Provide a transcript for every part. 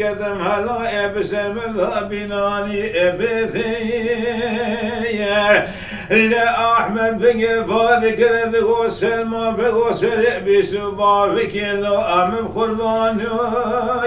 قدم هلا بسم بناني بثير لا أحمد بقى ذكر ذغسل ما بغسل بسبا بكيلو أم بقربان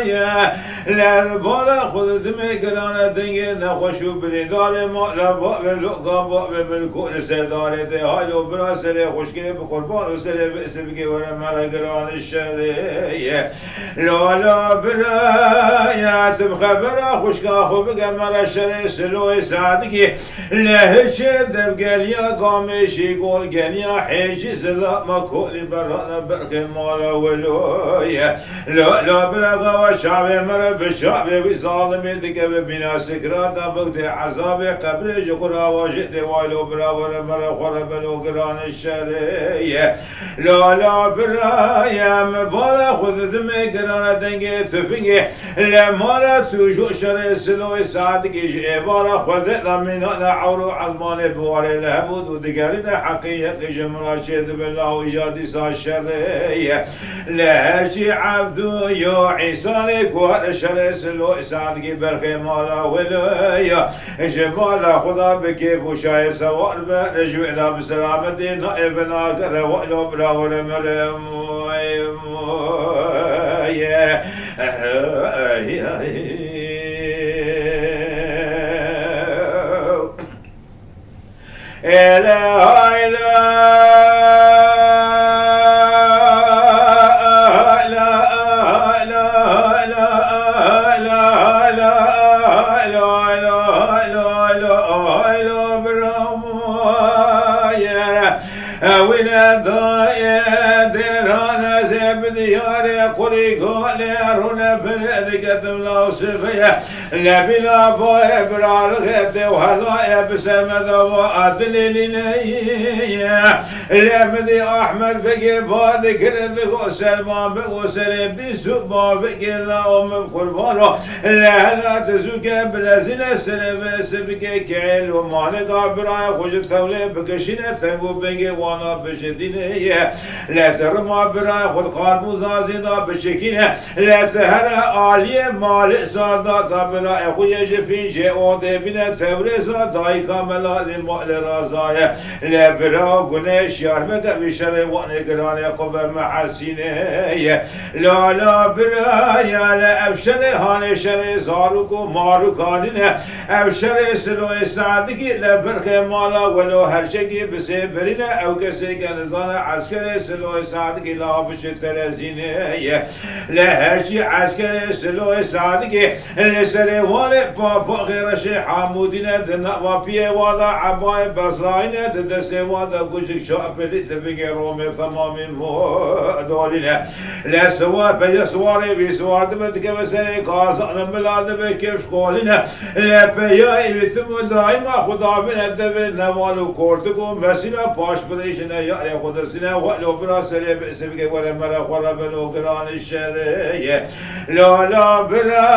يا لا بالا خذ دمي قرانا دنيا نخشو بلدار ما لا باب لقا باب بالكل سدار ده هالو براسل خشكي بقربان وسل بسبقي ورا مال قران الشريه لا برا يا تبخبر خشكا خو بقى مال الشريه سلو صادقي لا هيش دبقى يا قامشي قول يا حيجز لا ما كل برانا برخي مالا ولويا لا برا وشعبي مر بشعبي بظالمي ذكب بنا سكرات بقت عذاب قبل جقرا واجد والو برا ور مر خرب لو قران الشريه لا برا يا مبالا خذ ذمي قران دنگي تفنگي لا مالا توجو شر سلو صادقي عباره خذ من انا عورو عظمان بوالي لهبود ودقارنا حقيقة جمراشد بالله وجادي ساشرية لهرشي عبدو يو عيسانك وارشر سلو صادقي برخي مالا وليا جمالا خدا بكيف وشاي سوار برجوعنا بسلامتي نائبنا قرى وقلو برا ورمرم لا بلا باي برارغت وهلا بسمد وادلينيا لا مدي احمد بقي بذكر ذغسل ما بغسل بسبا بقي لا ام قربانه لا تزوك بلازنا سلم سبك كعل وما نقا براي خوش تولي بكشنا تنقو بقي وانا بشدينيا لا ترمى براي خد قال مزازنا بشكينه لا تهر عاليه مال سادا بلا اخويا جفين جي اودي بنا توريزا داي كاملا للمؤل رازايا لا برا قناش يارمك بشري واني قراني قبا محسيني لا برا يا لا ابشري هاني شري زاروكو مارو كانين ابشري سلوي صادقي لا برخي مالا ولو هرشكي بسي برينا او كسي كنزانا عسكري سلوي صادقي لا بشي ترزيني لا هرشي عسكري سلوي صادقي لسري والي بابا غير شي حامودين دنا وابي وادا عباي بصراين دسي وادا قجك شافلي تبقي رومي تمامي دولين لا سوا بيا سواري بسوار دمتك بسري قازان ملاد بكيف شقولين لا بيا يتم دائما خدا من الدب نوالو كورتكو مسينا باش بريشنا يا خدا سنا ولو براسري بسبقي ولا مرا ولا بنو قران الشريه لا برا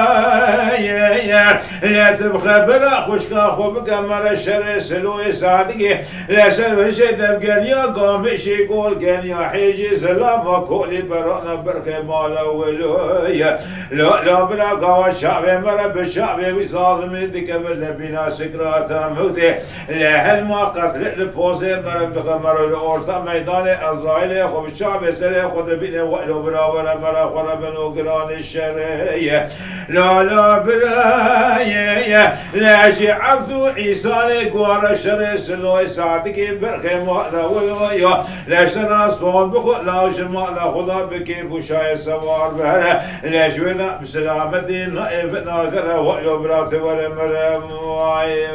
لا تبخى برا خشكا خوبك مرا شر سلوي صادقي لا سبشي تبقى يا قامش يقول قال يا حيجي سلام كولي برانا بركة مالا ولويا لا برا قوى شعبي مرا بشعبي وظالمي دكبر بنا سكرات موتي لا هالما قتل البوزي مرا بقى مرا الأورطة ميدان أزرائيل خوب الشعب سري خود بنا وقلو برا ولا مرا خلا بنو قران الشرية لا برا لا شي عبدو عيسانك ورا شري سلوي صادقي برخي مالا ولويا لا شنا صون بخو لا شما لا خدا بكيف وشاي سوار بهره لا شوينا بسلامتي نائبنا قرا وقلو براتي ولا مرم واي